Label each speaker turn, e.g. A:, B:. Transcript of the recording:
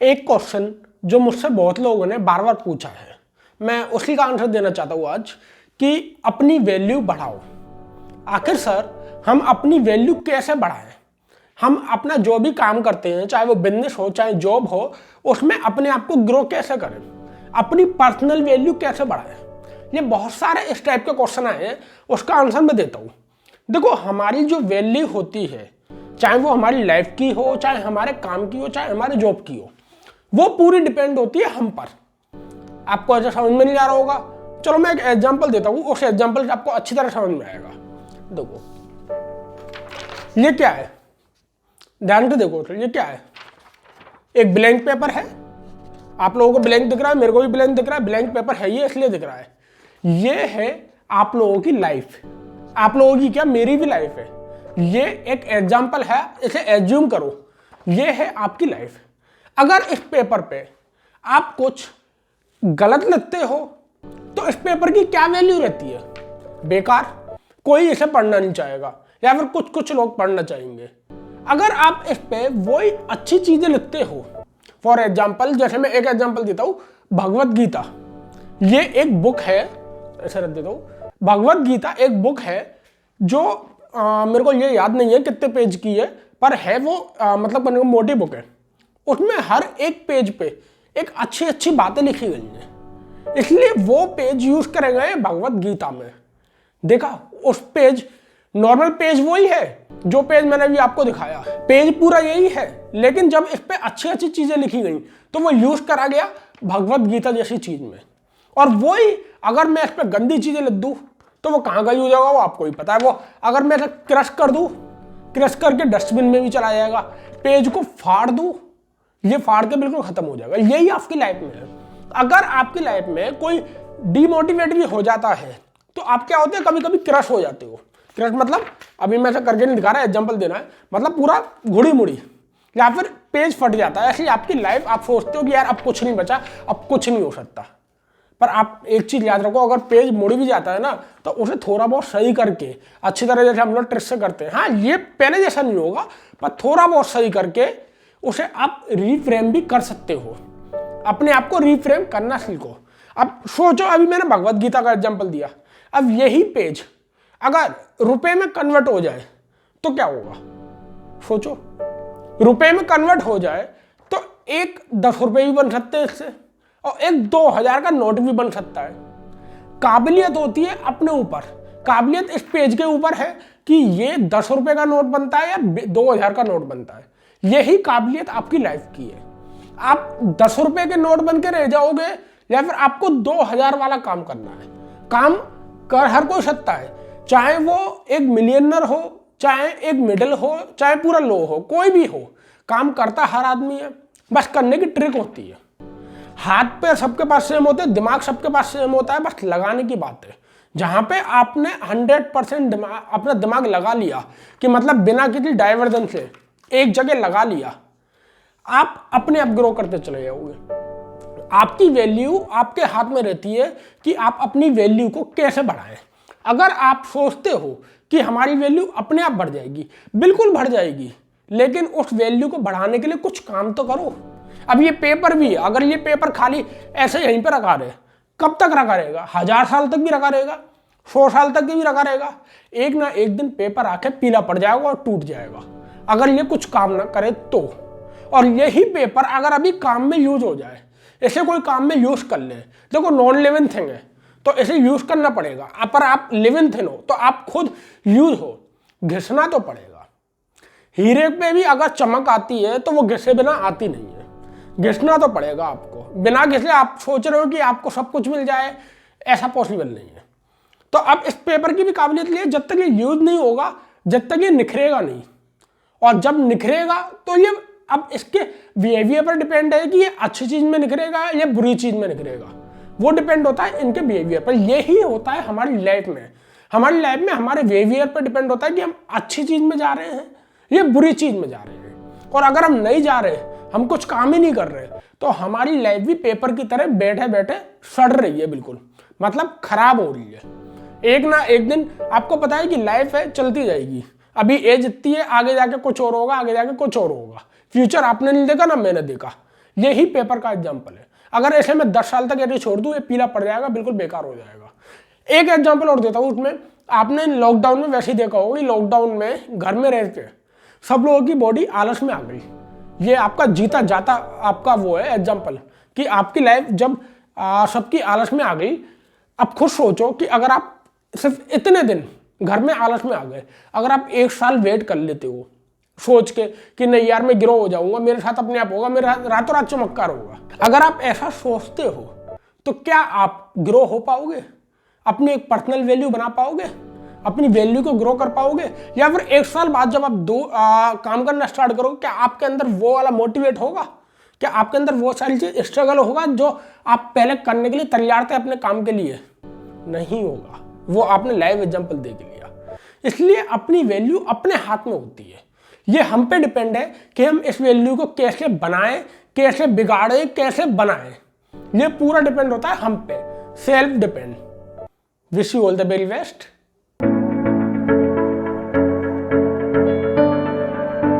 A: एक क्वेश्चन जो मुझसे बहुत लोगों ने बार बार पूछा है, मैं उसी का आंसर देना चाहता हूँ आज कि अपनी वैल्यू बढ़ाओ। आखिर सर हम अपनी वैल्यू कैसे बढ़ाएं? हम अपना जो भी काम करते हैं, चाहे वो बिजनेस हो चाहे जॉब हो, उसमें अपने आप को ग्रो कैसे करें, अपनी पर्सनल वैल्यू कैसे बढ़ाएं? ये बहुत सारे इस टाइप के क्वेश्चन आए हैं, उसका आंसर मैं देता हूँ। देखो, हमारी जो वैल्यू होती है, चाहे वो हमारी लाइफ की हो, चाहे हमारे काम की हो, चाहे हमारे जॉब की हो, वो पूरी डिपेंड होती है हम पर। आपको ऐसा समझ में नहीं आ रहा होगा, चलो मैं एक एग्जांपल देता हूँ, उस एग्जांपल से आपको अच्छी तरह समझ में आएगा। देखो ये क्या है, ध्यान से देखो। तो ये क्या है, एक ब्लैंक पेपर है। आप लोगों को ब्लैंक दिख रहा है, मेरे को भी ब्लैंक दिख रहा है। ब्लैंक पेपर है ये इसलिए दिख रहा है। ये है आप लोगों की लाइफ। आप लोगों की क्या, मेरी भी लाइफ है। ये एक एग्जांपल है, इसे एज्यूम करो ये है आपकी लाइफ। अगर इस पेपर पे आप कुछ गलत लिखते हो तो इस पेपर की क्या वैल्यू रहती है? बेकार, कोई इसे पढ़ना नहीं चाहेगा, या फिर कुछ कुछ लोग पढ़ना चाहेंगे। अगर आप इस पे वही अच्छी चीजें लिखते हो, फॉर एग्जाम्पल, जैसे मैं एक एग्जाम्पल देता हूँ, भगवत गीता। ये एक बुक है, ऐसा रख देता हूँ। भगवत गीता एक बुक है जो मेरे को ये याद नहीं है कितने पेज की है, पर है वो मतलब मोटी बुक है। उसमें हर एक पेज पे एक अच्छी अच्छी बातें लिखी गई हैं, इसलिए वो पेज यूज करेंगे भगवत गीता में। देखा, उस पेज, नॉर्मल पेज वही है जो पेज मैंने अभी आपको दिखाया, पेज पूरा यही है, लेकिन जब इस पे अच्छी अच्छी चीजें लिखी गई तो वो यूज करा गया भगवत गीता जैसी चीज में। और वही अगर मैं इस पे गंदी चीजें लिख दूं तो वो कहाँ का यूज होगा वो आपको ही पता है। वो अगर मैं इसे क्रश कर दूं, क्रश करके डस्टबिन में भी चला जाएगा। पेज को फाड़ दूं, ये फाड़ के बिल्कुल खत्म हो जाएगा। यही आपकी लाइफ में है। अगर आपकी लाइफ में कोई डिमोटिवेट भी हो जाता है तो आप क्या होते हैं, कभी कभी क्रश हो जाते हो। क्रश मतलब अभी मैं ऐसा करके नहीं दिखा रहा, एग्जांपल देना है, मतलब पूरा घुड़ी मुड़ी, या फिर पेज फट जाता है। ऐसी आपकी लाइफ, आप सोचते हो कि यार अब कुछ नहीं बचा, अब कुछ नहीं हो सकता। पर आप एक चीज याद रखो, अगर पेज मुड़ भी जाता है ना तो उसे थोड़ा बहुत सही करके, अच्छी तरह जैसे हम लोग ट्रिक से करते हैं, हाँ ये पहले जैसा नहीं होगा, पर थोड़ा बहुत सही करके उसे आप रीफ्रेम भी कर सकते हो। अपने आप को रीफ्रेम करना सीखो। अब सोचो, अभी मैंने भगवत गीता का एग्जाम्पल दिया, अब यही पेज अगर रुपए में कन्वर्ट हो जाए तो क्या होगा? सोचो, रुपए में कन्वर्ट हो जाए तो एक 10 रुपए भी बन सकते हैं इससे, और एक 2000 का नोट भी बन सकता है। काबिलियत होती है अपने ऊपर, काबिलियत इस पेज के ऊपर है कि ये 10 रुपए का नोट बनता है या 2000 का नोट बनता है। यही काबिलियत आपकी लाइफ की है। आप 10 रुपए के नोट बन के रह जाओगे, या फिर आपको 2000 वाला काम करना है। काम कर हर कोई सकता है, चाहे वो एक मिलियनर हो, चाहे एक मिडिल हो, चाहे पूरा लो हो, कोई भी हो, काम करता हर आदमी है। बस करने की ट्रिक होती है। हाथ पैर सबके पास सेम होते हैं, दिमाग सबके पास सेम होता है, बस लगाने की बात है। जहां पे आपने 100% अपना दिमाग लगा लिया, कि मतलब बिना किसी डाइवर्जन से एक जगह लगा लिया, आप अपने आप ग्रो करते चले जाओगे। आपकी वैल्यू आपके हाथ में रहती है कि आप अपनी वैल्यू को कैसे बढ़ाएं। अगर आप सोचते हो कि हमारी वैल्यू अपने आप बढ़ जाएगी, बिल्कुल बढ़ जाएगी, लेकिन उस वैल्यू को बढ़ाने के लिए कुछ काम तो करो। अब ये पेपर भी, अगर ये पेपर खाली ऐसे यहीं पर रखा रहे, कब तक रखा रहेगा? 1000 साल तक भी रखा रहेगा, 100 साल तक भी रखा रहेगा। एक ना एक दिन पेपर आके पीला पड़ जाएगा और टूट जाएगा, अगर ये कुछ काम ना करे तो। और यही पेपर अगर अभी काम में यूज हो जाए, ऐसे कोई काम में यूज कर ले, देखो नॉन लिविंग थिंग है तो इसे यूज करना पड़ेगा, पर आप लिविंग थिंग हो तो आप खुद यूज हो, घिसना तो पड़ेगा। हीरे पे भी अगर चमक आती है तो वो घिसे बिना आती नहीं है, घिसना तो पड़ेगा आपको। बिना घिसे आप सोच रहे हो कि आपको सब कुछ मिल जाए, ऐसा पॉसिबल नहीं है। तो अब इस पेपर की भी काबिलियत लिए, जब तक ये यूज नहीं होगा, जब तक ये निखरेगा नहीं, और जब निखरेगा तो ये अब इसके बिहेवियर पर डिपेंड है कि ये अच्छी चीज में निखरेगा या बुरी चीज में निखरेगा। वो डिपेंड होता है इनके बिहेवियर पर। यही होता है हमारी लाइफ में। हमारी लाइफ में हमारे बिहेवियर पर डिपेंड होता है कि हम अच्छी चीज में जा रहे हैं या बुरी चीज में जा रहे हैं। और अगर हम नहीं जा रहे, हम कुछ काम ही नहीं कर रहे, तो हमारी लाइफ भी पेपर की तरह बैठे बैठे सड़ रही है, बिल्कुल मतलब खराब हो रही है। एक ना एक दिन आपको पता है कि लाइफ है, चलती जाएगी। अभी एज इतनी है, आगे जाके कुछ और होगा, आगे जाके कुछ और होगा। फ्यूचर आपने नहीं देखा ना मैंने देखा। यही पेपर का एग्जाम्पल है। अगर ऐसे में 10 साल तक ये छोड़ दूं, ये पीला पड़ जाएगा, बिल्कुल बेकार हो जाएगा। एक एग्जाम्पल और देता हूँ उसमें। आपने लॉकडाउन में वैसे ही देखा होगा कि लॉकडाउन में घर में रहते सब लोगों की बॉडी आलस में आ गई। ये आपका जीता जाता आपका वो है एग्जाम्पल कि आपकी लाइफ जब सबकी आलस में आ गई। अब खुद सोचो कि अगर आप सिर्फ इतने दिन घर में आलस में आ गए, अगर आप 1 साल वेट कर लेते हो सोच के कि नहीं यार मैं ग्रो हो जाऊंगा, मेरे साथ अपने आप होगा, मेरा रातों रात चमत्कार होगा, अगर आप ऐसा सोचते हो तो क्या आप ग्रो हो पाओगे? अपनी एक पर्सनल वैल्यू बना पाओगे? अपनी वैल्यू को ग्रो कर पाओगे? या फिर 1 साल बाद जब आप काम करना स्टार्ट करोगे, क्या आपके अंदर वो वाला मोटिवेट होगा? क्या आपके अंदर वो सारी चीज स्ट्रगल होगा जो आप पहले करने के लिए तैयार थे अपने काम के लिए? नहीं होगा। वो आपने लाइव एग्जांपल देख लिया। इसलिए अपनी वैल्यू अपने हाथ में होती है। ये हम पे डिपेंड है कि हम इस वैल्यू को कैसे बनाएं, कैसे बिगाड़े, कैसे बनाएं। ये पूरा डिपेंड होता है हम पे, self depend. Wish you all the very best.